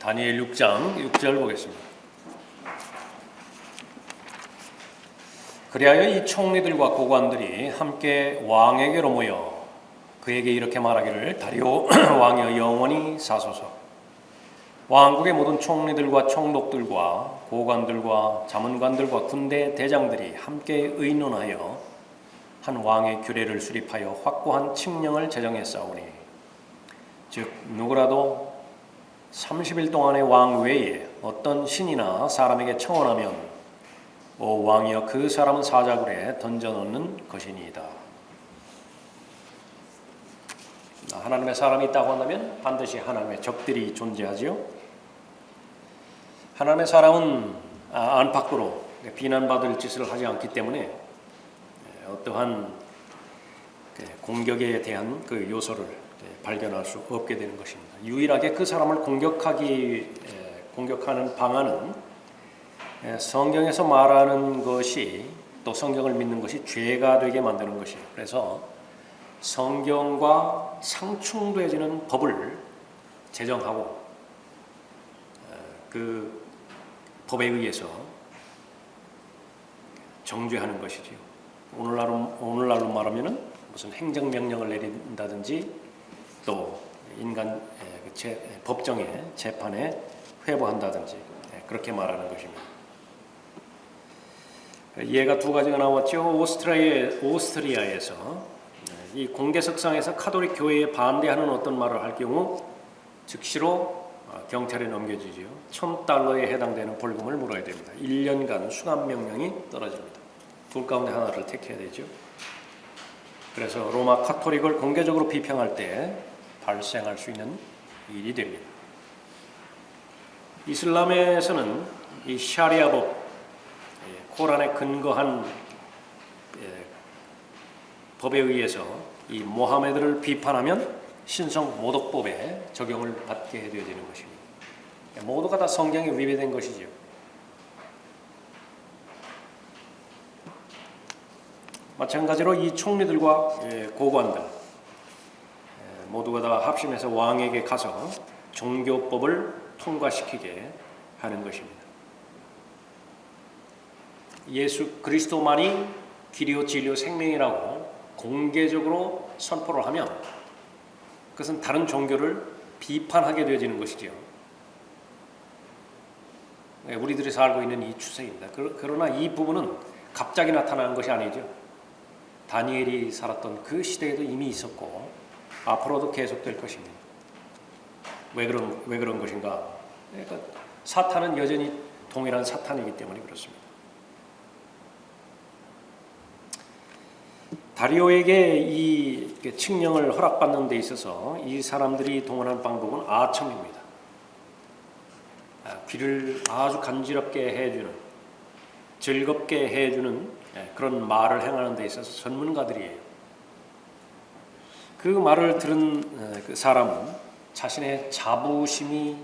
다니엘 6장 6절 보겠습니다. 그리하여 이 총리들과 고관들이 함께 왕에게로 모여 그에게 이렇게 말하기를, 다리오 왕이여 영원히 사소서. 왕국의 모든 총리들과 총독들과 고관들과 자문관들과 군대 대장들이 함께 의논하여 한 왕의 규례를 수립하여 확고한 칙령을 제정했사오니, 즉 누구라도 30일 동안의 왕 외에 어떤 신이나 사람에게 청원하면 오 왕이여 그 사람은 사자굴에 던져놓는 것이니이다. 하나님의 사람이 있다고 한다면 반드시 하나님의 적들이 존재하지요. 하나님의 사람은 안팎으로 비난받을 짓을 하지 않기 때문에 어떠한 공격에 대한 그 요소를 발견할 수 없게 되는 것입니다. 유일하게 그 사람을 공격하는 방안은 성경에서 말하는 것이, 또 성경을 믿는 것이 죄가 되게 만드는 것이에요. 그래서 성경과 상충되어지는 법을 제정하고 그 법에 의해서 정죄하는 것이지요. 오늘날로 말하면은 무슨 행정명령을 내린다든지 또 인간 법정에 재판에 회부한다든지 그렇게 말하는 것입니다. 예가 두 가지가 나왔죠. 오스트리아에서 이 공개석상에서 카톨릭 교회에 반대하는 어떤 말을 할 경우 즉시로 경찰에 넘겨지지요. $1,000에 해당되는 벌금을 물어야 됩니다. 1년간 수감 명령이 떨어집니다. 둘 가운데 하나를 택해야 되죠. 그래서 로마 카톨릭을 공개적으로 비평할 때 발생할 수 있는 일이 됩니다. 이슬람에서는 이 샤리아법, 코란에 근거한 법에 의해서 이 모하메드를 비판하면 신성 모독법에 적용을 받게 되어지는 것입니다. 모두가 다 성경에 위배된 것이지요. 마찬가지로 이 총리들과 고관들 모두가 다 합심해서 왕에게 가서 종교법을 통과시키게 하는 것입니다. 예수 그리스도만이 길이요 진리요 생명이라고 공개적으로 선포를 하면 그것은 다른 종교를 비판하게 되어지는 것이지요. 우리들이 살고 있는 이 추세입니다. 그러나 이 부분은 갑자기 나타난 것이 아니죠. 다니엘이 살았던 그 시대에도 이미 있었고 앞으로도 계속될 것입니다. 왜 그런 것인가? 그러니까 사탄은 여전히 동일한 사탄이기 때문에 그렇습니다. 다리오에게 이 칙령을 허락받는 데 있어서 이 사람들이 동원한 방법은 아첨입니다. 귀를 아주 간지럽게 해주는, 즐겁게 해주는 그런 말을 행하는 데 있어서 전문가들이에요. 그 말을 들은 그 사람은 자신의 자부심이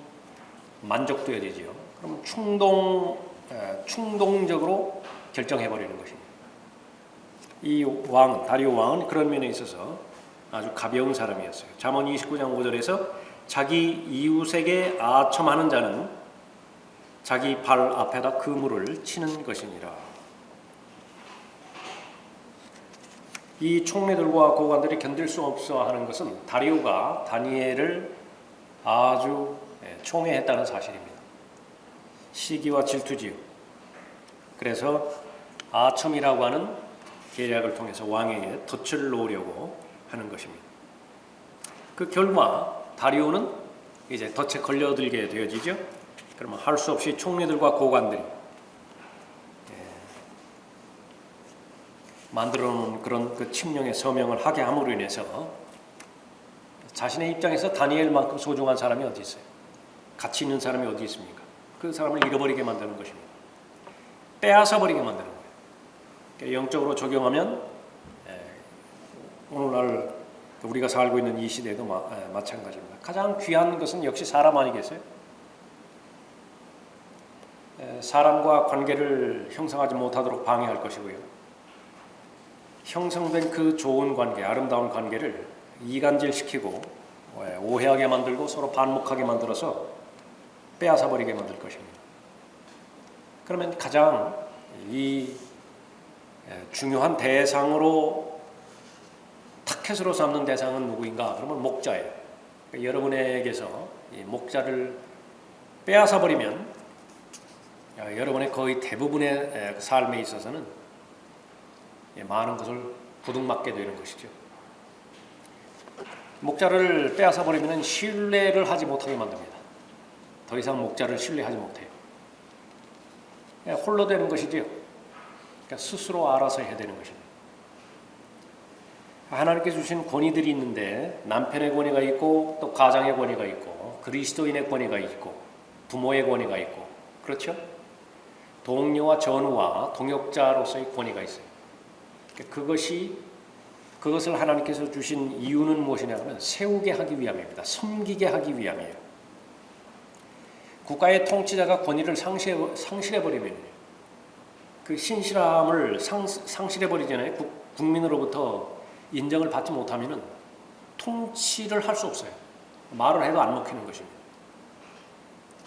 만족되어지지요. 그럼 충동적으로 결정해버리는 것입니다. 이 다리오 왕은 그런 면에 있어서 아주 가벼운 사람이었어요. 잠언 29장 5절에서 자기 이웃에게 아첨하는 자는 자기 발 앞에다 그물을 치는 것이니라. 이 총리들과 고관들이 견딜 수 없어 하는 것은 다리오가 다니엘을 아주 총애했다는 사실입니다. 시기와 질투지요. 그래서 아첨이라고 하는 계략을 통해서 왕에게 덫을 놓으려고 하는 것입니다. 그 결과 다리오는 이제 덫에 걸려들게 되어지죠. 그러면 할 수 없이 총리들과 고관들이 만들어 놓은 그런 그 칙령의 서명을 하게 함으로 인해서 자신의 입장에서 다니엘만큼 소중한 사람이 어디 있어요? 가치 있는 사람이 어디 있습니까? 그 사람을 잃어버리게 만드는 것입니다. 빼앗아 버리게 만드는 거예요. 영적으로 적용하면 오늘날 우리가 살고 있는 이 시대도 마찬가지입니다. 가장 귀한 것은 역시 사람 아니겠어요? 사람과 관계를 형성하지 못하도록 방해할 것이고요. 형성된 그 좋은 관계, 아름다운 관계를 이간질시키고 오해하게 만들고 서로 반목하게 만들어서 빼앗아 버리게 만들 것입니다. 그러면 가장 이 중요한 대상으로 타켓으로 삼는 대상은 누구인가? 그러면 목자예요. 그러니까 여러분에게서 이 목자를 빼앗아 버리면 여러분의 거의 대부분의 삶에 있어서는 많은 것을 부둥맞게 되는 것이죠. 목자를 빼앗아 버리면 신뢰를 하지 못하게 만듭니다. 더 이상 목자를 신뢰하지 못해요. 홀로 되는 것이지요. 그러니까 스스로 알아서 해야 되는 것입니다. 하나님께 주신 권위들이 있는데 남편의 권위가 있고 또 가장의 권위가 있고 그리스도인의 권위가 있고 부모의 권위가 있고 그렇죠? 동료와 전우와 동역자로서의 권위가 있어요. 그것을 하나님께서 주신 이유는 무엇이냐면 세우게 하기 위함입니다. 섬기게 하기 위함이에요. 국가의 통치자가 권위를 상실해버리면 그 신실함을 상실해버리잖아요. 국민으로부터 인정을 받지 못하면 통치를 할 수 없어요. 말을 해도 안 먹히는 것입니다.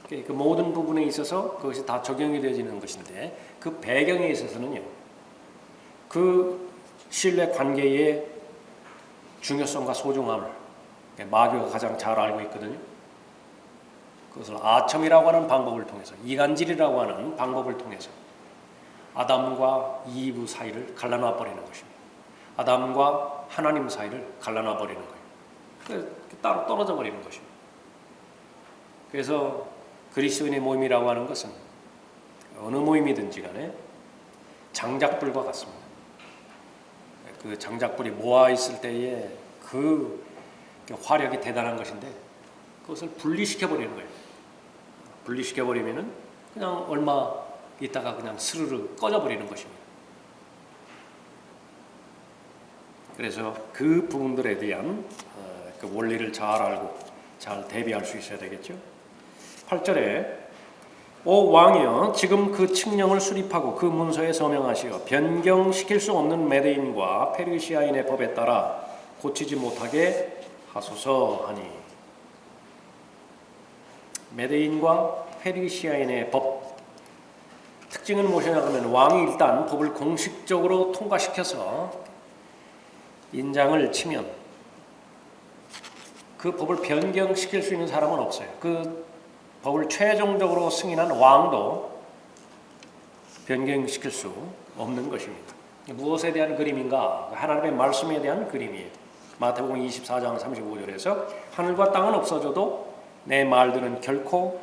그 모든 부분에 있어서 그것이 다 적용이 되어지는 것인데 그 배경에 있어서는요. 그 신뢰 관계의 중요성과 소중함을 마귀가 가장 잘 알고 있거든요. 그것을 아첨이라고 하는 방법을 통해서 이간질이라고 하는 방법을 통해서 아담과 이브 사이를 갈라놔 버리는 것입니다. 아담과 하나님 사이를 갈라놔 버리는 거예요. 따로 떨어져 버리는 것입니다. 그래서 그리스도인의 모임이라고 하는 것은 어느 모임이든지 간에 장작불과 같습니다. 그 장작불이 모아 있을 때에 그 화력이 대단한 것인데 그것을 분리시켜 버리는 거예요. 분리시켜 버리면은 그냥 얼마 있다가 그냥 스르르 꺼져 버리는 것입니다. 그래서 그 부분들에 대한 그 원리를 잘 알고 잘 대비할 수 있어야 되겠죠. 8절에 오 왕이여 지금 그 칙령을 수립하고 그 문서에 서명하시어 변경시킬 수 없는 메대인과 페르시아인의 법에 따라 고치지 못하게 하소서 하니 메대인과 페르시아인의 법 특징은 무엇이냐 하면 왕이 일단 법을 공식적으로 통과시켜서 인장을 치면 그 법을 변경시킬 수 있는 사람은 없어요. 그 법을 최종적으로 승인한 왕도 변경시킬 수 없는 것입니다. 무엇에 대한 그림인가? 하나님의 말씀에 대한 그림이에요. 마태복음 24장 35절에서 하늘과 땅은 없어져도 내 말들은 결코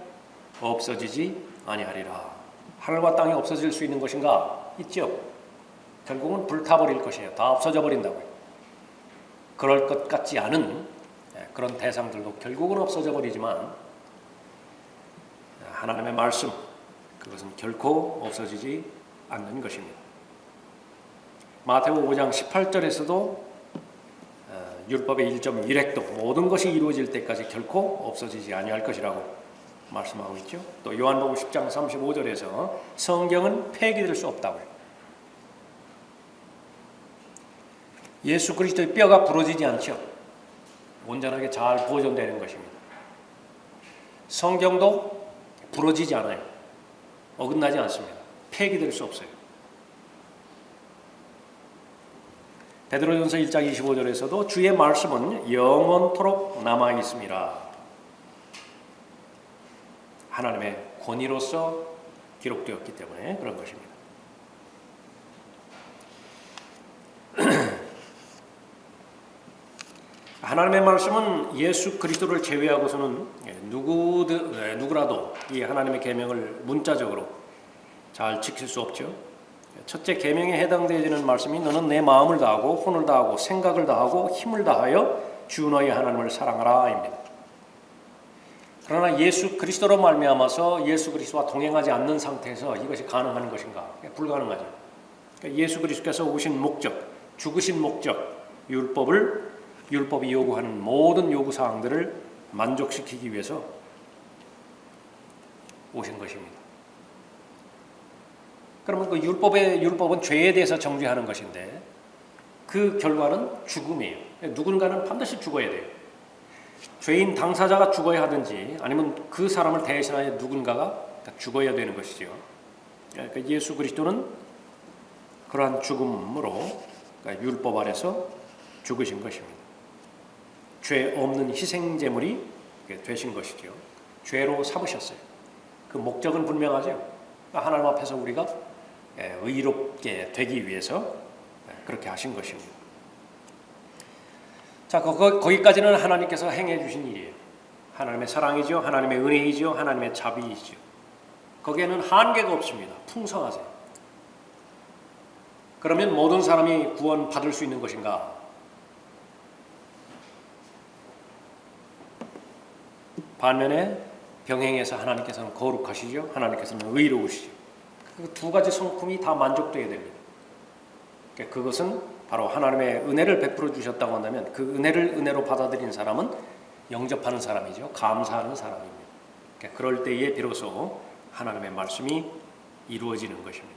없어지지 아니하리라. 하늘과 땅이 없어질 수 있는 것인가? 있죠. 결국은 불타버릴 것이에요. 다 없어져 버린다고요. 그럴 것 같지 않은 그런 대상들도 결국은 없어져 버리지만 하나님의 말씀 그것은 결코 없어지지 않는 것입니다. 마태복음 5장 18절에서도 율법의 1.1획도 모든 것이 이루어질 때까지 결코 없어지지 아니할 것이라고 말씀하고 있죠. 또 요한복음 10장 35절에서 성경은 폐기될 수 없다고요. 예수 그리스도의 뼈가 부러지지 않죠. 온전하게 잘 보존되는 것입니다. 성경도 부러지지 않아요. 어긋나지 않습니다. 폐기될 수 없어요. 베드로전서 1장 25절에서도 주의 말씀은 영원토록 남아 있습니다. 하나님의 권위로서 기록되었기 때문에 그런 것입니다. 하나님의 말씀은 예수 그리스도를 제외하고서는 누구라도 이 하나님의 계명을 문자적으로 잘 지킬 수 없죠. 첫째 계명에 해당되어지는 말씀이 너는 내 마음을 다하고 혼을 다하고 생각을 다하고 힘을 다하여 주 너희 하나님을 사랑하라입니다. 그러나 예수 그리스도로 말미암아서 예수 그리스도와 동행하지 않는 상태에서 이것이 가능한 것인가? 불가능하죠. 그러니까 예수 그리스도께서 오신 목적, 죽으신 목적, 율법이 요구하는 모든 요구사항들을 만족시키기 위해서 오신 것입니다. 그러면 그 율법은 죄에 대해서 정죄하는 것인데 그 결과는 죽음이에요. 누군가는 반드시 죽어야 돼요. 죄인 당사자가 죽어야 하든지 아니면 그 사람을 대신하여 누군가가 죽어야 되는 것이죠. 그러니까 예수 그리스도는 그러한 죽음으로 그러니까 율법 아래서 죽으신 것입니다. 죄 없는 희생제물이 되신 것이죠. 죄로 삼으셨어요. 그 목적은 분명하죠. 그러니까 하나님 앞에서 우리가 의롭게 되기 위해서 그렇게 하신 것입니다. 자, 거기까지는 하나님께서 행해 주신 일이에요. 하나님의 사랑이죠. 하나님의 은혜이죠. 하나님의 자비이죠. 거기에는 한계가 없습니다. 풍성하세요. 그러면 모든 사람이 구원받을 수 있는 것인가? 반면에 병행해서 하나님께서는 거룩하시죠. 하나님께서는 의로우시죠. 그 두 가지 성품이 다 만족되어야 됩니다. 그것은 바로 하나님의 은혜를 베풀어 주셨다고 한다면 그 은혜를 은혜로 받아들인 사람은 영접하는 사람이죠. 감사하는 사람입니다. 그럴 때에 비로소 하나님의 말씀이 이루어지는 것입니다.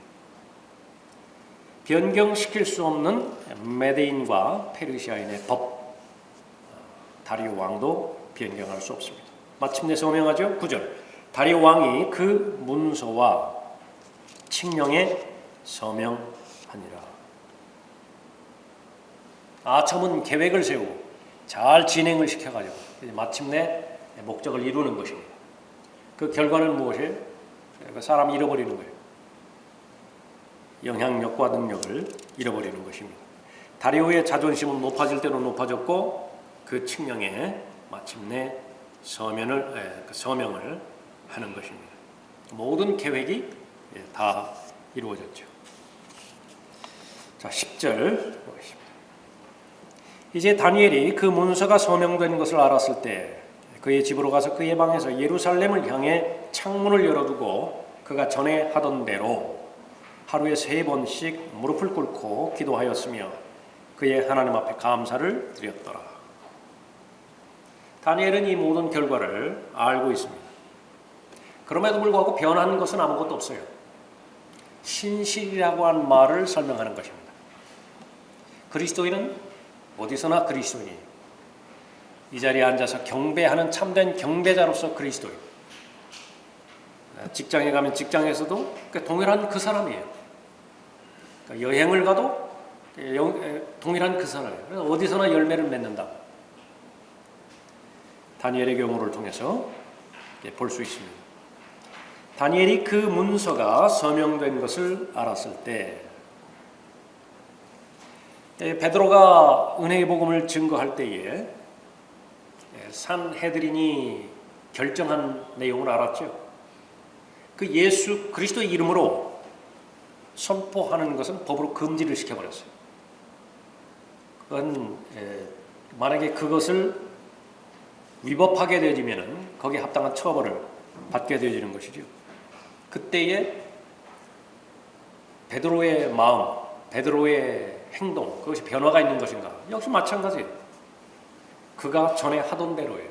변경시킬 수 없는 메데인과 페르시아인의 법, 다리오 왕도 변경할 수 없습니다. 마침내 서명하죠. 9절. 다리오 왕이 그 문서와 칙령에 서명하니라. 아첨은 계획을 세우고 잘 진행을 시켜가지고 마침내 목적을 이루는 것입니다. 그 결과는 무엇이에요? 그 사람이 잃어버리는 거예요. 영향력과 능력을 잃어버리는 것입니다. 다리오의 자존심은 높아질 대로 높아졌고 그 칙령에 마침내 서명을 하는 것입니다. 모든 계획이 다 이루어졌죠. 자, 10절 보겠습니다. 이제 다니엘이 그 문서가 서명된 것을 알았을 때 그의 집으로 가서 그의 방에서 예루살렘을 향해 창문을 열어두고 그가 전에 하던 대로 하루에 3번씩 무릎을 꿇고 기도하였으며 그의 하나님 앞에 감사를 드렸더라. 다니엘은 이 모든 결과를 알고 있습니다. 그럼에도 불구하고 변한 것은 아무것도 없어요. 신실이라고 한 말을 설명하는 것입니다. 그리스도인은 어디서나 그리스도인이에요. 이 자리에 앉아서 경배하는 참된 경배자로서 그리스도인. 직장에 가면 직장에서도 동일한 그 사람이에요. 그러니까 여행을 가도 동일한 그 사람이에요. 그래서 어디서나 열매를 맺는다. 다니엘의 경우를 통해서 볼 수 있습니다. 다니엘이 그 문서가 서명된 것을 알았을 때 베드로가 은혜의 복음을 증거할 때에 산헤드린이 결정한 내용을 알았죠. 그 예수 그리스도의 이름으로 선포하는 것은 법으로 금지를 시켜버렸어요. 그건 만약에 그것을 위법하게 되어지면은 거기에 합당한 처벌을 받게 되어지는 것이죠. 그때에 베드로의 마음, 베드로의 행동, 그것이 변화가 있는 것인가? 역시 마찬가지예요. 그가 전에 하던 대로예요.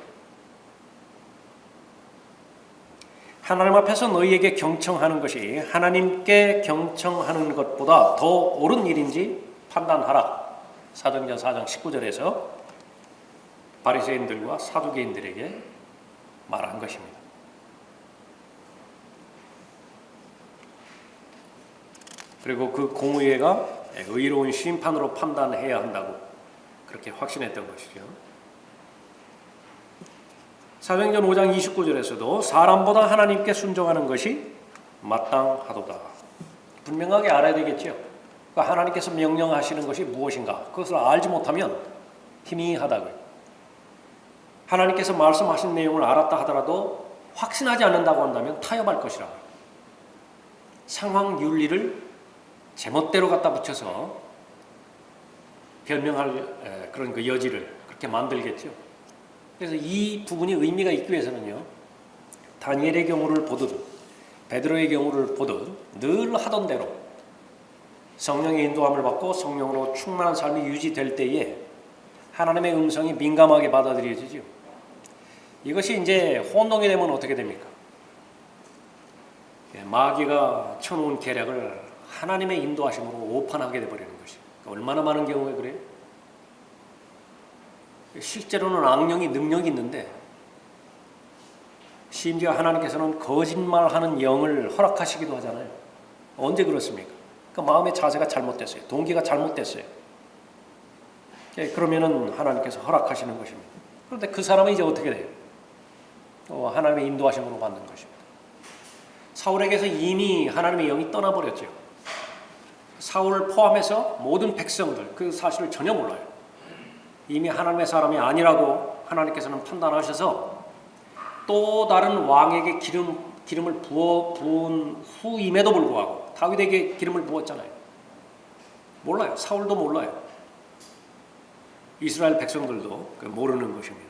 하나님 앞에서 너희에게 경청하는 것이 하나님께 경청하는 것보다 더 옳은 일인지 판단하라. 사도행전 4장 19절에서 바리새인들과 사두개인들에게 말한 것입니다. 그리고 그 공의회가 의로운 심판으로 판단해야 한다고 그렇게 확신했던 것이죠. 사도행전 5장 29절에서도 사람보다 하나님께 순종하는 것이 마땅하도다. 분명하게 알아야 되겠죠. 그러니까 하나님께서 명령하시는 것이 무엇인가 그것을 알지 못하면 희미하다고요. 하나님께서 말씀하신 내용을 알았다 하더라도 확신하지 않는다고 한다면 타협할 것이라. 상황 윤리를 제멋대로 갖다 붙여서 변명할 그런 그 여지를 그렇게 만들겠죠. 그래서 이 부분이 의미가 있기 위해서는요. 다니엘의 경우를 보듯 베드로의 경우를 보듯 늘 하던 대로 성령의 인도함을 받고 성령으로 충만한 삶이 유지될 때에 하나님의 음성이 민감하게 받아들여지죠. 이것이 이제 혼동이 되면 어떻게 됩니까? 마귀가 쳐놓은 계략을 하나님의 인도하심으로 오판하게 돼버리는 것이. 얼마나 많은 경우에 그래요? 실제로는 악령이 능력이 있는데 심지어 하나님께서는 거짓말하는 영을 허락하시기도 하잖아요. 언제 그렇습니까? 그 마음의 자세가 잘못됐어요. 동기가 잘못됐어요. 그러면은 하나님께서 허락하시는 것입니다. 그런데 그 사람은 이제 어떻게 돼요? 하나님의 인도하심으로 받는 것입니다. 사울에게서 이미 하나님의 영이 떠나버렸죠. 사울을 포함해서 모든 백성들 그 사실을 전혀 몰라요. 이미 하나님의 사람이 아니라고 하나님께서는 판단하셔서 또 다른 왕에게 기름을 부은 후임에도 불구하고 다윗에게 기름을 부었잖아요. 몰라요. 사울도 몰라요. 이스라엘 백성들도 모르는 것입니다.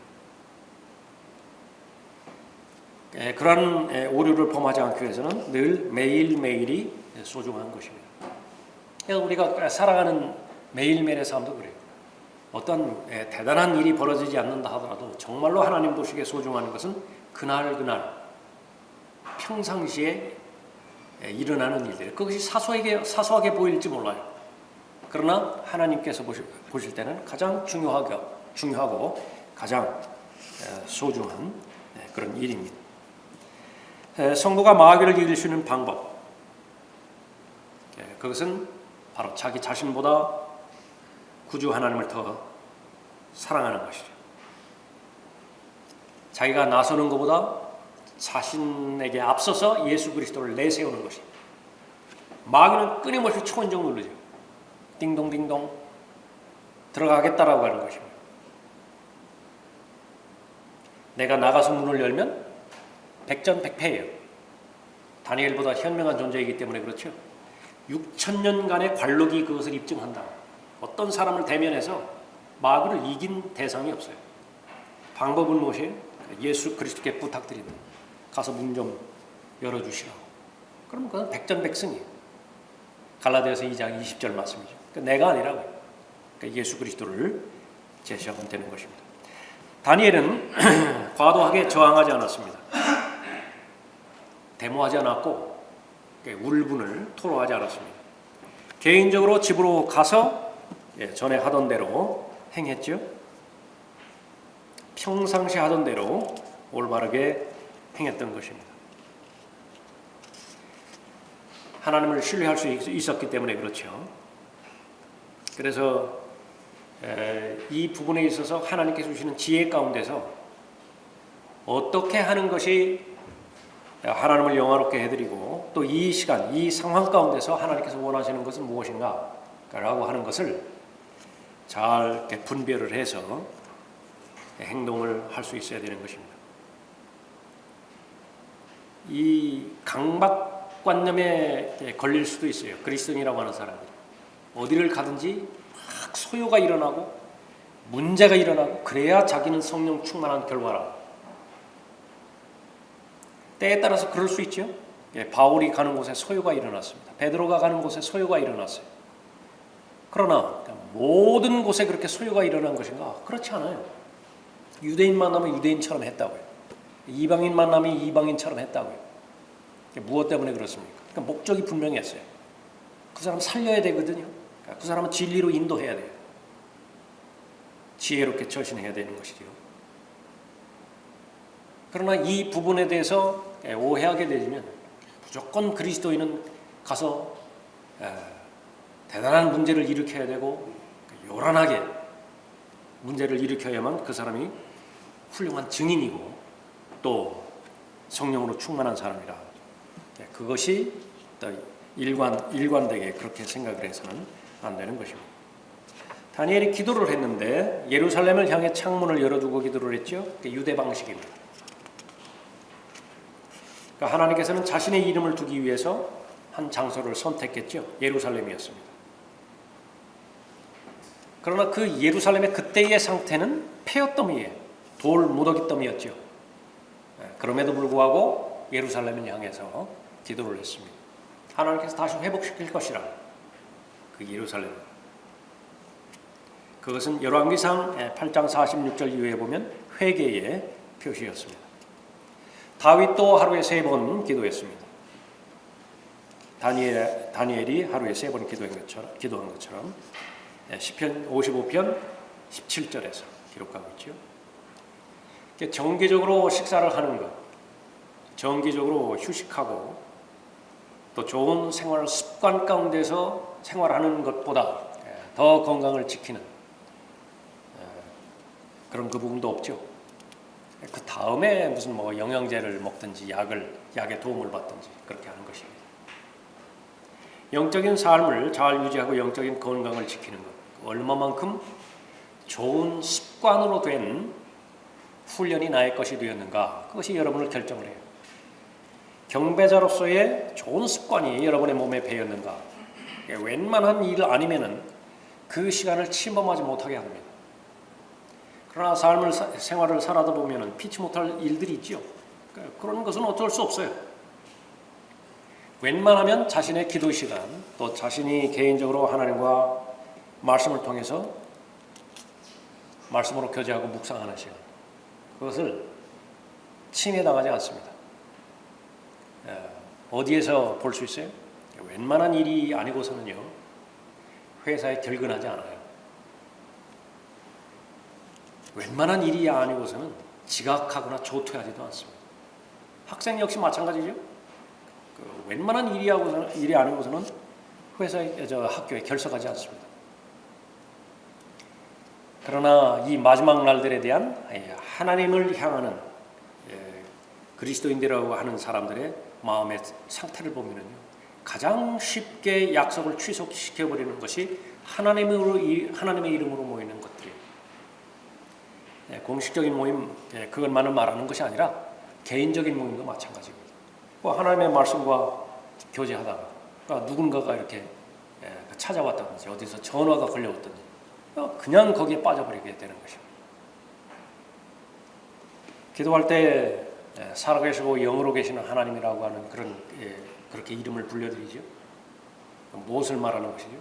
그러한 오류를 범하지 않기 위해서는 늘 매일매일이 소중한 것입니다. 그래서 우리가 살아가는 매일매일의 삶도 그래요. 어떤 대단한 일이 벌어지지 않는다 하더라도 정말로 하나님 보시기에 소중한 것은 그날 평상시에 일어나는 일들. 그것이 사소하게 보일지 몰라요. 그러나 하나님께서 보실 때는 가장 중요하고 가장 소중한 그런 일입니다. 성도가 마귀를 이길 수 있는 방법, 그것은 바로 자기 자신보다 구주 하나님을 더 사랑하는 것이죠. 자기가 나서는 것보다 자신에게 앞서서 예수 그리스도를 내세우는 것이. 마귀는 끊임없이 초인종 누르죠. 띵동띵동 들어가겠다라고 하는 것입니다. 내가 나가서 문을 열면 백전백패예요. 다니엘보다 현명한 존재이기 때문에 그렇죠. 6,000년간의 관록이 그것을 입증한다. 어떤 사람을 대면해서 마귀를 이긴 대상이 없어요. 방법은 무엇이에요? 예수 그리스도께 부탁드립니다. 가서 문 좀 열어주시라고. 그러면 그건 백전백승이에요. 갈라디아서 2장 20절 말씀이죠. 그러니까 내가 아니라고요. 그러니까 예수 그리스도를 제시하면 되는 것입니다. 다니엘은 과도하게 저항하지 않았습니다. 데모하지 않았고 울분을 토로하지 않았습니다. 개인적으로 집으로 가서 전에 하던 대로 행했죠. 평상시 하던 대로 올바르게 행했던 것입니다. 하나님을 신뢰할 수 있었기 때문에 그렇죠. 그래서 이 부분에 있어서 하나님께서 주시는 지혜 가운데서 어떻게 하는 것이 하나님을 영화롭게 해드리고 또 이 시간, 이 상황 가운데서 하나님께서 원하시는 것은 무엇인가 라고 하는 것을 잘 이렇게 분별을 해서 행동을 할 수 있어야 되는 것입니다. 이 강박관념에 걸릴 수도 있어요. 그리스도인이라고 하는 사람들이. 어디를 가든지 막 소요가 일어나고 문제가 일어나고 그래야 자기는 성령 충만한 결과라. 때에 따라서 그럴 수 있죠. 바울이 가는 곳에 소요가 일어났습니다. 베드로가 가는 곳에 소요가 일어났어요. 그러나 모든 곳에 그렇게 소요가 일어난 것인가? 그렇지 않아요. 유대인 만나면 유대인처럼 했다고요. 이방인 만나면 이방인처럼 했다고요. 무엇 때문에 그렇습니까? 그러니까 목적이 분명했어요. 그 사람 살려야 되거든요. 그 사람은 진리로 인도해야 돼요. 지혜롭게 처신해야 되는 것이죠. 그러나 이 부분에 대해서 오해하게 되면 무조건 그리스도인은 가서 대단한 문제를 일으켜야 되고 요란하게 문제를 일으켜야만 그 사람이 훌륭한 증인이고 또 성령으로 충만한 사람이라. 그것이 일관되게 그렇게 생각을 해서는 안 되는 것입니다. 다니엘이 기도를 했는데 예루살렘을 향해 창문을 열어두고 기도를 했죠. 유대 방식입니다. 그러니까 하나님께서는 자신의 이름을 두기 위해서 한 장소를 선택했죠. 예루살렘이었습니다. 그러나 그 예루살렘의 그때의 상태는 폐허더미예요. 돌 무더기 더미였죠. 그럼에도 불구하고 예루살렘을 향해서 기도를 했습니다. 하나님께서 다시 회복시킬 것이라. 그 예루살렘. 그것은 열왕기상 8장 46절 이후에 보면 회개의 표시였습니다. 다윗도 하루에 3번 기도했습니다. 다니엘이 하루에 3번 기도한 것처럼 시편 55편 17절에서 기록하고 있죠. 정기적으로 식사를 하는 것, 정기적으로 휴식하고 또 좋은 생활 습관 가운데서 생활하는 것보다 더 건강을 지키는 그런 그 부분도 없죠. 그 다음에 무슨 뭐 영양제를 먹든지 약의 도움을 받든지 그렇게 하는 것입니다. 영적인 삶을 잘 유지하고 영적인 건강을 지키는 것, 얼마만큼 좋은 습관으로 된 훈련이 나의 것이 되었는가, 그것이 여러분을 결정을 해요. 경배자로서의 좋은 습관이 여러분의 몸에 배었는가, 웬만한 일 아니면은 그 시간을 침범하지 못하게 합니다. 그러나 생활을 살아다 보면은 피치 못할 일들이 있죠. 그런 것은 어쩔 수 없어요. 웬만하면 자신의 기도 시간, 또 자신이 개인적으로 하나님과 말씀을 통해서 말씀으로 교제하고 묵상하는 시간, 그것을 침해당하지 않습니다. 어디에서 볼 수 있어요? 웬만한 일이 아니고서는요, 회사에 결근하지 않아요. 웬만한 일이 아니고서는 지각하거나 조퇴하지도 않습니다. 학생 역시 마찬가지죠. 웬만한 일이 아니고서는 학교에 결석하지 않습니다. 그러나 이 마지막 날들에 대한 하나님을 향하는 그리스도인들이라고 하는 사람들의 마음의 상태를 보면요, 가장 쉽게 약속을 취소시켜버리는 것이 하나님의 이름으로 모이는 것들이에요. 공식적인 모임, 그것만을 말하는 것이 아니라 개인적인 모임도 마찬가지입니다. 하나님의 말씀과 교제하다가 누군가가 이렇게 찾아왔다든지 어디서 전화가 걸려왔든지 그냥 거기에 빠져버리게 되는 것입니다. 기도할 때 살아계시고 영으로 계시는 하나님이라고 하는 그렇게 이름을 불려드리죠. 무엇을 말하는 것이죠?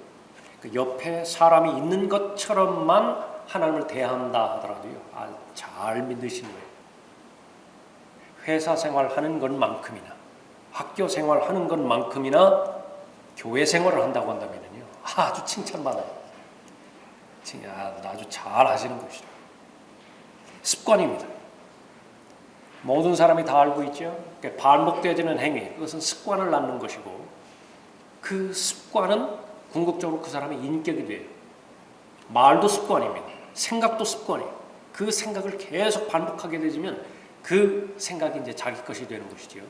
그 옆에 사람이 있는 것처럼만 하나님을 대한다 하더라도요, 잘 믿으시는 거예요. 회사 생활하는 것만큼이나 학교 생활하는 것만큼이나 교회 생활을 한다고 한다면요, 아주 칭찬받아요. 아주 잘 하시는 것이죠. 습관입니다. 모든 사람이 다 알고 있죠. 반복되어지는 행위, 그것은 습관을 낳는 것이고, 그 습관은 궁극적으로 그 사람의 인격이 돼요. 말도 습관입니다. 생각도 생각이에요. 그 생각을 계속 반복하게 되면 그 생각이 이제 자기 것이 되는 것이죠.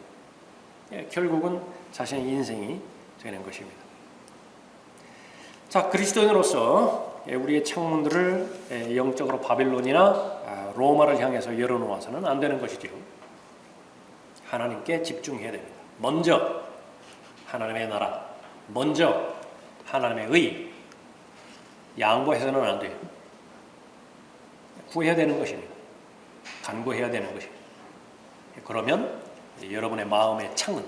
결국은 자신의 인생이 되는 것입니다. 자, 그리스도인으로서 우리의 창문들을 영적으로 바빌론이나 로마를 향해서 열어놓아서는 안 되는 것이죠. 하나님께 집중해야 됩니다. 먼저 하나님의 나라, 먼저 하나님의 의, 양보해서는 안 돼요. 구해야 되는 것입니다. 간구해야 되는 것입니다. 그러면 여러분의 마음의 창은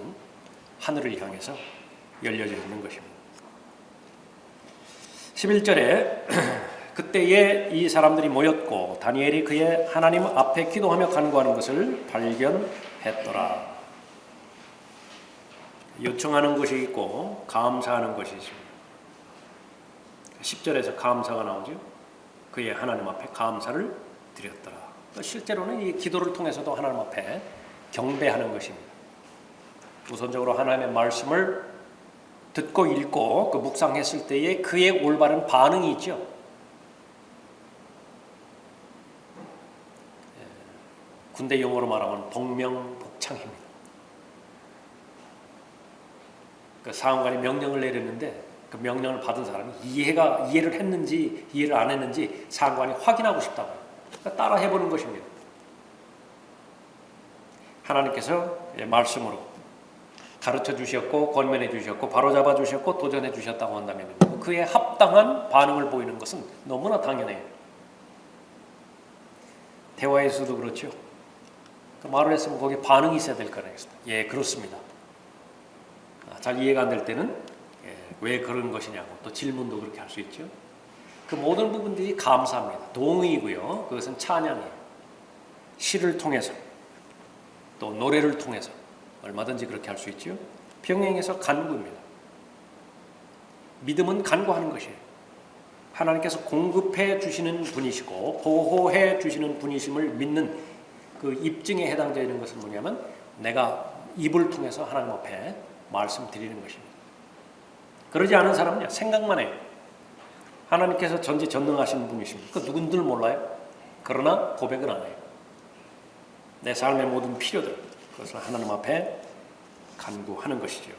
하늘을 향해서 열려져 있는 것입니다. 11절에 그때에 이 사람들이 모였고 다니엘이 그의 하나님 앞에 기도하며 간구하는 것을 발견했더라. 요청하는 것이 있고 감사하는 것이 있습니다. 10절에서 감사가 나오죠. 그의 하나님 앞에 감사를 드렸더라. 실제로는 이 기도를 통해서도 하나님 앞에 경배하는 것입니다. 우선적으로 하나님의 말씀을 듣고 읽고 그 묵상했을 때에 그의 올바른 반응이 있죠. 군대 용어로 말하면 복명복창입니다. 그 사관관이 명령을 내렸는데 그 명령을 받은 사람이 이해를 했는지 이해를 안 했는지 사관관이 확인하고 싶다고 그러니까 따라 해보는 것입니다. 하나님께서 말씀으로 가르쳐 주셨고 권면해 주셨고 바로잡아 주셨고 도전해 주셨다고 한다면 그에 합당한 반응을 보이는 것은 너무나 당연해요. 대화에서도 그렇죠. 말을 했으면 거기에 반응이 있어야 될 거라고 했습니다. 예, 그렇습니다. 잘 이해가 안 될 때는 왜 그런 것이냐고 또 질문도 그렇게 할 수 있죠. 그 모든 부분들이 감사합니다. 동의이고요. 그것은 찬양이에요. 시를 통해서 또 노래를 통해서 얼마든지 그렇게 할 수 있죠. 병행해서 간구입니다. 믿음은 간구하는 것이에요. 하나님께서 공급해 주시는 분이시고 보호해 주시는 분이심을 믿는 그 입증에 해당되는 것은 뭐냐면 내가 입을 통해서 하나님 앞에 말씀드리는 것입니다. 그러지 않은 사람은요, 생각만 해요. 하나님께서 전지전능하신 분이십니다. 그 누군들 몰라요. 그러나 고백은 안 해요. 내 삶의 모든 필요들, 그것을 하나님 앞에 간구하는 것이죠.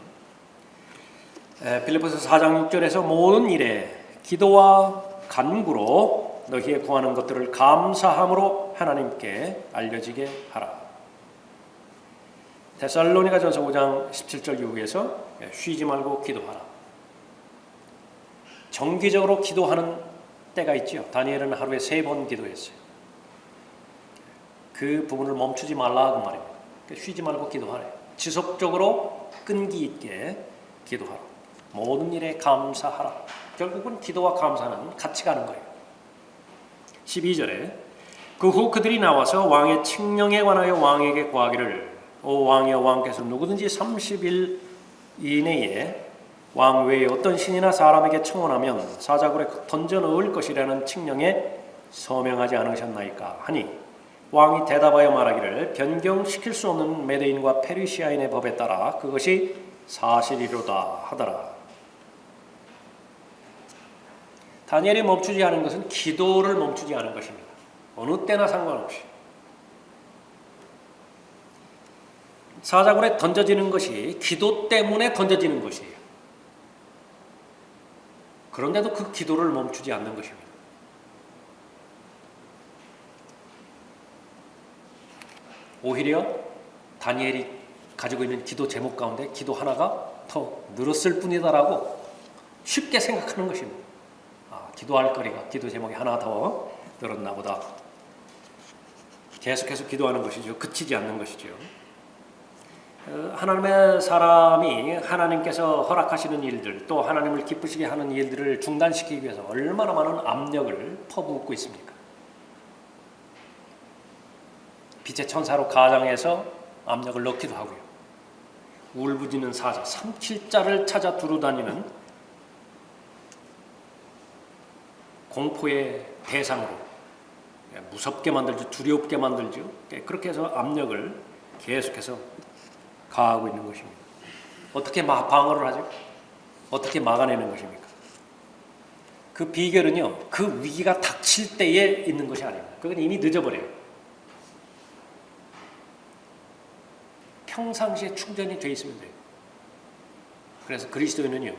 빌립보서 4장 6절에서 모든 일에 기도와 간구로 너희의 구하는 것들을 감사함으로 하나님께 알려지게 하라. 데살로니가전서 5장 17절 이후에서 쉬지 말고 기도하라. 정기적으로 기도하는 때가 있죠. 다니엘은 하루에 3번 기도했어요. 그 부분을 멈추지 말라 그 말입니다. 쉬지 말고 기도하래. 지속적으로 끈기 있게 기도하라. 모든 일에 감사하라. 결국은 기도와 감사는 같이 가는 거예요. 12절에 그 후 그들이 나와서 왕의 칙령에 관하여 왕에게 구하기를 오 왕이여 왕께서 누구든지 30일 이내에 왕 외에 어떤 신이나 사람에게 청원하면 사자굴에 던져 넣을 것이라는 칙령에 서명하지 않으셨나이까 하니 왕이 대답하여 말하기를 변경시킬 수 없는 메대인과 페르시아인의 법에 따라 그것이 사실이로다 하더라. 다니엘이 멈추지 않은 것은 기도를 멈추지 않은 것입니다. 어느 때나 상관없이. 사자굴에 던져지는 것이 기도 때문에 던져지는 것이에요. 그런데도 그 기도를 멈추지 않는 것입니다. 오히려 다니엘이 가지고 있는 기도 제목 가운데 기도 하나가 더 늘었을 뿐이다라고 쉽게 생각하는 것입니다. 기도할 거리가 기도 제목이 하나 더 늘었나 보다. 계속해서 기도하는 것이죠. 그치지 않는 것이죠. 하나님의 사람이 하나님께서 허락하시는 일들 또 하나님을 기쁘시게 하는 일들을 중단시키기 위해서 얼마나 많은 압력을 퍼붓고 있습니까? 빛의 천사로 가장해서 압력을 넣기도 하고요. 울부짖는 사자, 삼킬자를 찾아 두루다니는 공포의 대상으로 무섭게 만들죠. 두렵게 만들죠. 그렇게 해서 압력을 계속해서 가하고 있는 것입니다. 어떻게 방어를 하죠? 어떻게 막아내는 것입니까? 그 비결은요, 그 위기가 닥칠 때에 있는 것이 아닙니다. 그건 이미 늦어버려요. 평상시에 충전이 돼 있으면 돼요. 그래서 그리스도인은요,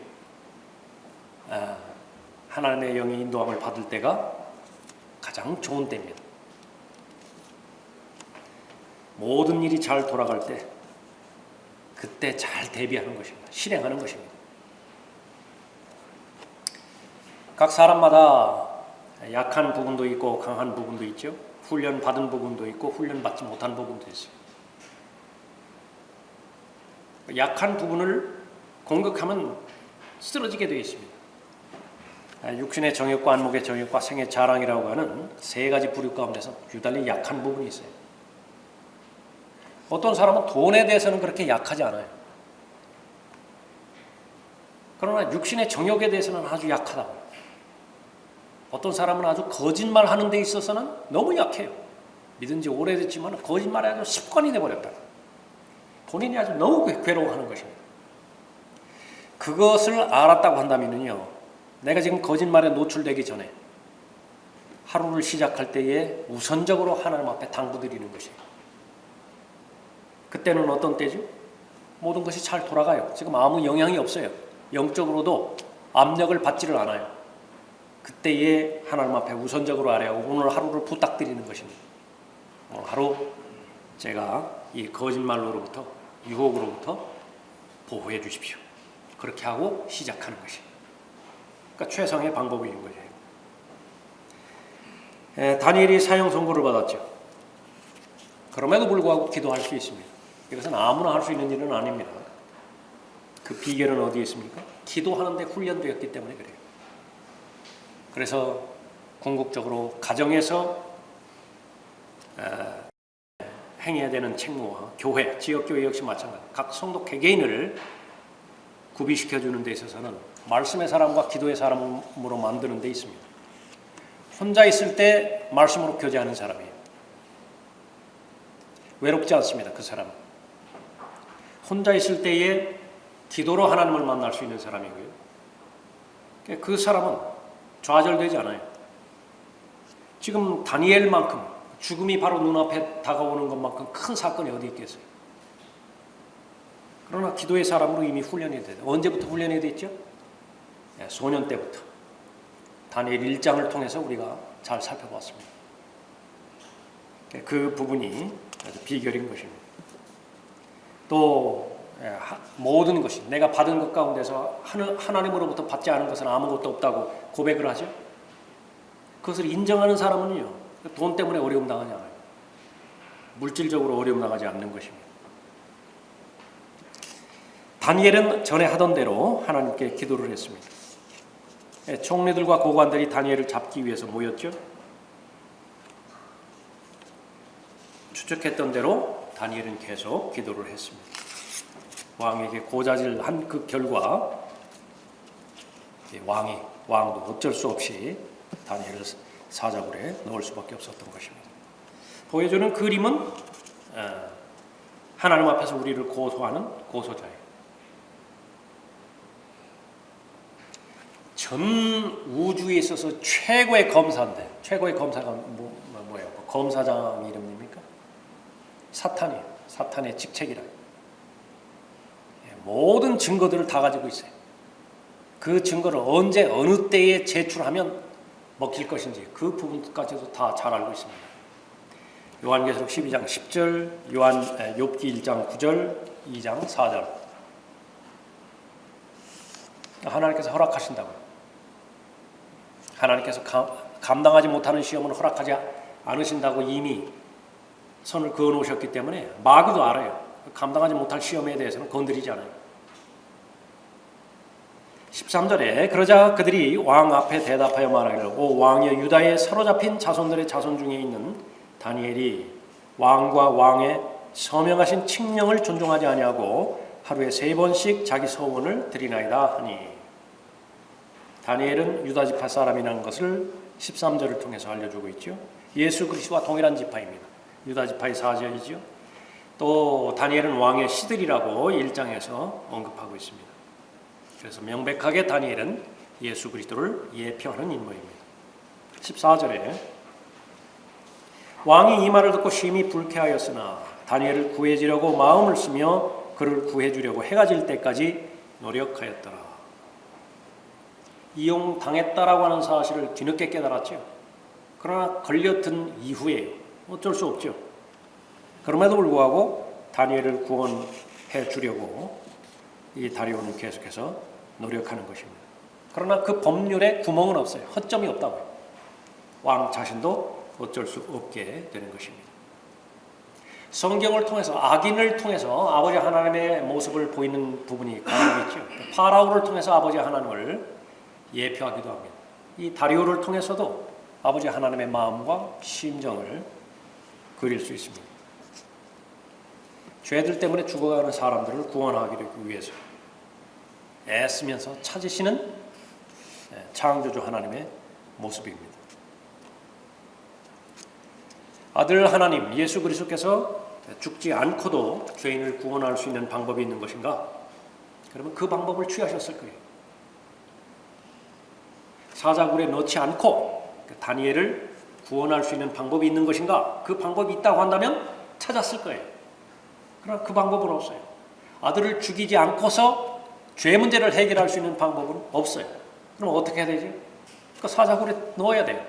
하나님의 영의 인도함을 받을 때가 가장 좋은 때입니다. 모든 일이 잘 돌아갈 때 그때 잘 대비하는 것입니다. 실행하는 것입니다. 각 사람마다 약한 부분도 있고 강한 부분도 있죠. 훈련 받은 부분도 있고 훈련 받지 못한 부분도 있어요. 약한 부분을 공격하면 쓰러지게 되어 있습니다. 육신의 정욕과 안목의 정욕과 생의 자랑이라고 하는 3가지 부류 가운데서 유달리 약한 부분이 있어요. 어떤 사람은 돈에 대해서는 그렇게 약하지 않아요. 그러나 육신의 정욕에 대해서는 아주 약하다고. 어떤 사람은 아주 거짓말하는 데 있어서는 너무 약해요. 믿은 지 오래됐지만 거짓말이 아주 습관이 돼버렸다. 본인이 아주 너무 괴로워하는 것입니다. 그것을 알았다고 한다면요, 내가 지금 거짓말에 노출되기 전에 하루를 시작할 때에 우선적으로 하나님 앞에 당부드리는 것이에요. 그때는 어떤 때죠? 모든 것이 잘 돌아가요. 지금 아무 영향이 없어요. 영적으로도 압력을 받지를 않아요. 그때에 하나님 앞에 우선적으로 아뢰고 오늘 하루를 부탁드리는 것입니다. 오늘 하루 제가 이 거짓말로부터 유혹으로부터 보호해 주십시오. 그렇게 하고 시작하는 것이에요. 그러니까 최상의 방법인 거예요. 다니엘이 사형 선고를 받았죠. 그럼에도 불구하고 기도할 수 있습니다. 이것은 아무나 할 수 있는 일은 아닙니다. 그 비결은 어디에 있습니까? 기도하는데 훈련되었기 때문에 그래요. 그래서 궁극적으로 가정에서 행해야 되는 책무와 교회, 지역교회 역시 마찬가지. 각 성도 개개인을 구비시켜주는 데 있어서는 말씀의 사람과 기도의 사람으로 만드는 데 있습니다. 혼자 있을 때 말씀으로 교제하는 사람이에요. 외롭지 않습니다. 그 사람은. 혼자 있을 때에 기도로 하나님을 만날 수 있는 사람이고요. 그 사람은 좌절되지 않아요. 지금 다니엘만큼 죽음이 바로 눈앞에 다가오는 것만큼 큰 사건이 어디 있겠어요. 그러나 기도의 사람으로 이미 훈련이 돼요. 언제부터 훈련이 됐죠? 소년 때부터. 다니엘 1장을 통해서 우리가 잘 살펴봤습니다. 그 부분이 비결인 것입니다. 또 모든 것이 내가 받은 것 가운데서 하나님으로부터 받지 않은 것은 아무것도 없다고 고백을 하죠. 그것을 인정하는 사람은요, 돈 때문에 어려움 당하지 않아요. 물질적으로 어려움 당하지 않는 것입니다. 다니엘은 전에 하던 대로 하나님께 기도를 했습니다. 총리들과 고관들이 다니엘을 잡기 위해서 모였죠. 추측했던 대로 다니엘은 계속 기도를 했습니다. 왕에게 고자질한 그 결과 왕도 어쩔 수 없이 다니엘을 사자굴에 넣을 수밖에 없었던 것입니다. 보여주는 그림은 하나님 앞에서 우리를 고소하는 고소자예요. 전 우주에 있어서 최고의 검사인데, 최고의 검사가 뭐예요? 검사장 이름입니까? 사탄이에요. 사탄의 직책이라. 모든 증거들을 다 가지고 있어요. 그 증거를 언제 어느 때에 제출하면 먹힐 것인지 그 부분까지도 다 잘 알고 있습니다. 요한계시록 12장 10절, 욥기 1장 9절, 2장 4절. 하나님께서 허락하신다고요. 하나님께서 감당하지 못하는 시험은 허락하지 않으신다고 이미 선을 그어 놓으셨기 때문에 마귀도 알아요. 감당하지 못할 시험에 대해서는 건드리지 않아요. 13절에 그러자 그들이 왕 앞에 대답하여 말하기를 오 왕이여 유다에 사로잡힌 자손들의 자손 중에 있는 다니엘이 왕과 왕의 서명하신 칙령을 존중하지 아니하고 하루에 3번씩 자기 서원을 드리나이다 하니 다니엘은 유다 지파 사람이라는 것을 13절을 통해서 알려주고 있죠. 예수 그리스도와 동일한 지파입니다. 유다 지파의 사자이죠. 또 다니엘은 왕의 시들이라고 1장에서 언급하고 있습니다. 그래서 명백하게 다니엘은 예수 그리스도를 예표하는 인물입니다. 14절에 왕이 이 말을 듣고 심히 불쾌하였으나 다니엘을 구해주려고 마음을 쓰며 그를 구해주려고 해가 질 때까지 노력하였더라. 이용당했다라고 하는 사실을 뒤늦게 깨달았죠. 그러나 걸려든 이후에 어쩔 수 없죠. 그럼에도 불구하고 다니엘을 구원해 주려고 이 다리오는 계속해서 노력하는 것입니다. 그러나 그 법률에 구멍은 없어요. 허점이 없다고요. 왕 자신도 어쩔 수 없게 되는 것입니다. 성경을 통해서 악인을 통해서 아버지 하나님의 모습을 보이는 부분이 가능하고 있죠. 파라오를 통해서 아버지 하나님을 예표하기도 합니다. 이 다리오를 통해서도 아버지 하나님의 마음과 심정을 그릴 수 있습니다. 죄들 때문에 죽어가는 사람들을 구원하기 위해서 애쓰면서 찾으시는 창조주 하나님의 모습입니다. 아들 하나님 예수 그리스도께서 죽지 않고도 죄인을 구원할 수 있는 방법이 있는 것인가? 그러면 그 방법을 취하셨을 거예요. 사자굴에 넣지 않고 다니엘을 구원할 수 있는 방법이 있는 것인가? 그 방법이 있다고 한다면 찾았을 거예요. 그러나 그 방법은 없어요. 아들을 죽이지 않고서 죄 문제를 해결할 수 있는 방법은 없어요. 그럼 어떻게 해야 되지? 그 사자굴에 넣어야 돼요.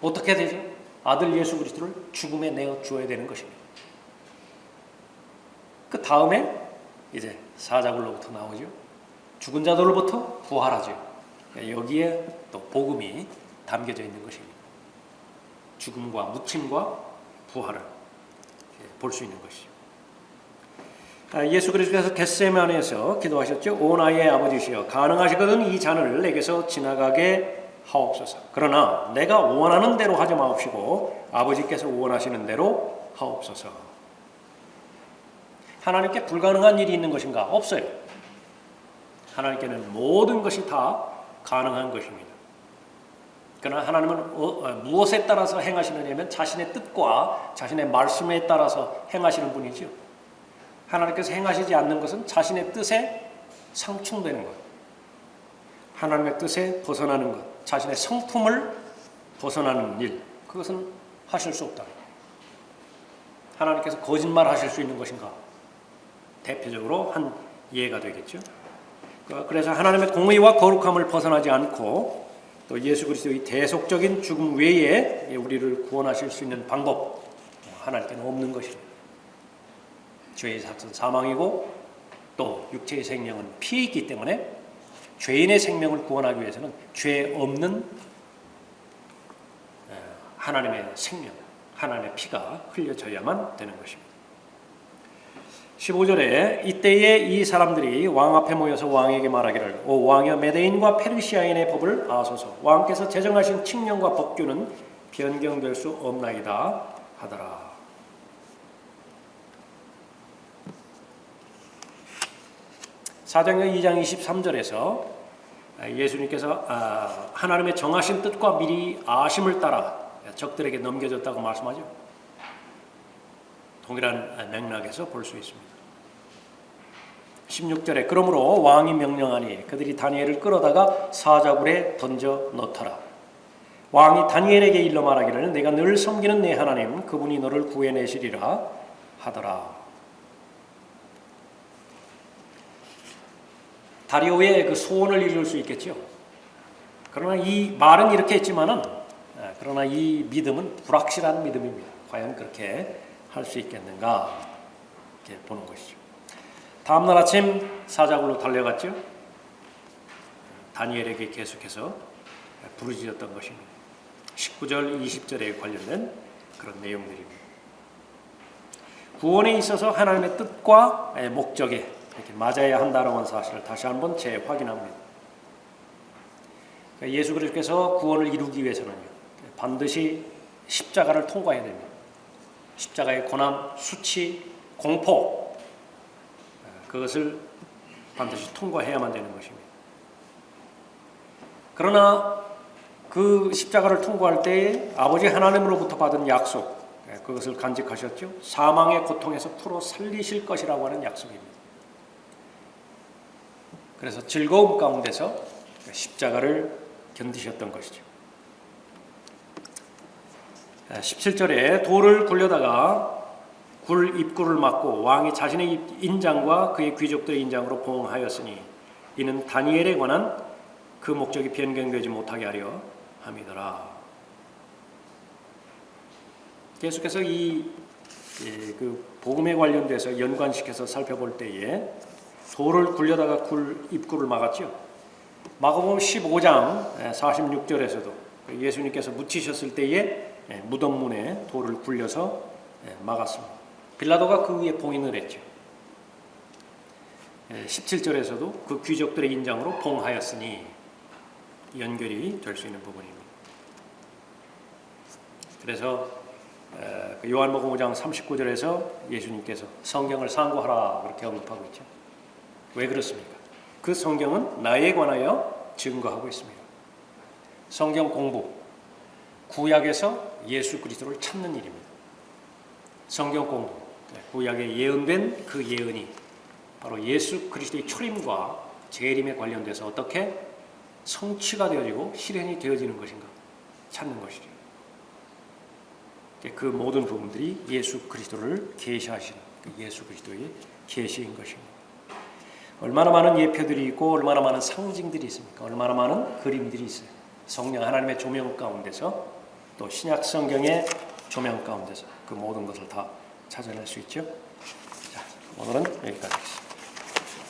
어떻게 해야 되지? 아들 예수 그리스도를 죽음에 내어 주어야 되는 것입니다. 그 다음에 이제 사자굴로부터 나오죠. 죽은 자들로부터 부활하죠. 여기에 또 복음이 담겨져 있는 것입니다. 죽음과 묻힘과 부활을 볼 수 있는 것이죠. 예수 그리스도께서 겟세마네에서 기도하셨죠. 오 나의 아버지시여 가능하시거든 이 잔을 내게서 지나가게 하옵소서. 그러나 내가 원하는 대로 하지 마옵시고 아버지께서 원하시는 대로 하옵소서. 하나님께 불가능한 일이 있는 것인가? 없어요. 하나님께는 모든 것이 다 가능한 것입니다. 그러나 하나님은 무엇에 따라서 행하시느냐면 자신의 뜻과 자신의 말씀에 따라서 행하시는 분이죠. 하나님께서 행하시지 않는 것은 자신의 뜻에 상충되는 것, 하나님의 뜻에 벗어나는 것, 자신의 성품을 벗어나는 일, 그것은 하실 수 없다. 하나님께서 거짓말 하실 수 있는 것인가? 대표적으로 한 예가 되겠죠. 그래서 하나님의 공의와 거룩함을 벗어나지 않고 또 예수 그리스도의 대속적인 죽음 외에 우리를 구원하실 수 있는 방법 하나님께는 없는 것입니다. 죄의 삭은 사망이고 또 육체의 생명은 피에 있기 때문에 죄인의 생명을 구원하기 위해서는 죄 없는 하나님의 생명, 하나님의 피가 흘려져야만 되는 것입니다. 15절에 이때에 이 사람들이 왕 앞에 모여서 왕에게 말하기를 오 왕여 메대인과 페르시아인의 법을 아소서 왕께서 제정하신 칙령과 법규는 변경될 수 없나이다 하더라. 사도행전 2장 23절에서 예수님께서 하나님의 정하신 뜻과 미리 아심을 따라 적들에게 넘겨졌다고 말씀하죠. 동일한 맥락에서 볼 수 있습니다. 16절에 그러므로 왕이 명령하니 그들이 다니엘을 끌어다가 사자굴에 던져 넣더라. 왕이 다니엘에게 일러 말하기를 내가 늘 섬기는 내 하나님 그분이 너를 구해내시리라 하더라. 다리오의 그 소원을 이룰 수 있겠죠. 그러나 이 말은 이렇게 했지만은 그러나 이 믿음은 불확실한 믿음입니다. 과연 그렇게 할 수 있겠는가 이렇게 보는 것이죠. 다음날 아침 사자굴로 달려갔죠. 다니엘에게 계속해서 부르짖었던 것입니다. 19절 20절에 관련된 그런 내용들입니다. 구원에 있어서 하나님의 뜻과 목적에 이렇게 맞아야 한다는 사실을 다시 한번 재확인합니다. 예수 그리스도께서 구원을 이루기 위해서는요, 반드시 십자가를 통과해야 됩니다. 십자가의 고난, 수치, 공포, 그것을 반드시 통과해야만 되는 것입니다. 그러나 그 십자가를 통과할 때에 아버지 하나님으로부터 받은 약속, 그것을 간직하셨죠. 사망의 고통에서 풀어 살리실 것이라고 하는 약속입니다. 그래서 즐거움 가운데서 십자가를 견디셨던 것이죠. 17절에 돌을 굴려다가 굴 입구를 막고 왕이 자신의 인장과 그의 귀족들의 인장으로 봉하였으니 이는 다니엘에 관한 그 목적이 변경되지 못하게 하려 함이더라. 계속해서 그 복음에 관련돼서 연관시켜서 살펴볼 때에 돌을 굴려다가 굴 입구를 막았죠. 마가복음 15장 46절에서도 예수님께서 묻히셨을 때에 무덤 문에 돌을 굴려서 막았습니다. 빌라도가 그 위에 봉인을 했죠. 17절에서도 그 귀족들의 인장으로 봉하였으니 연결이 될 수 있는 부분입니다. 그래서 요한복음 5장 39절에서 예수님께서 성경을 상고하라 그렇게 언급하고 있죠. 왜 그렇습니까? 그 성경은 나에 관하여 증거하고 있습니다. 성경 공부, 구약에서 예수 그리스도를 찾는 일입니다. 성경 공부, 구약에 예언된 그 예언이 바로 예수 그리스도의 초림과 재림에 관련돼서 어떻게 성취가 되어지고 실현이 되어지는 것인가 찾는 것이죠. 그 모든 부분들이 예수 그리스도를 계시하시는 예수 그리스도의 계시인 것입니다. 얼마나 많은 예표들이 있고 얼마나 많은 상징들이 있습니까? 얼마나 많은 그림들이 있어요. 성령 하나님의 조명 가운데서 또 신약 성경의 조명 가운데서 그 모든 것을 다 찾아낼 수 있죠. 자, 오늘은 여기까지 하겠습니다.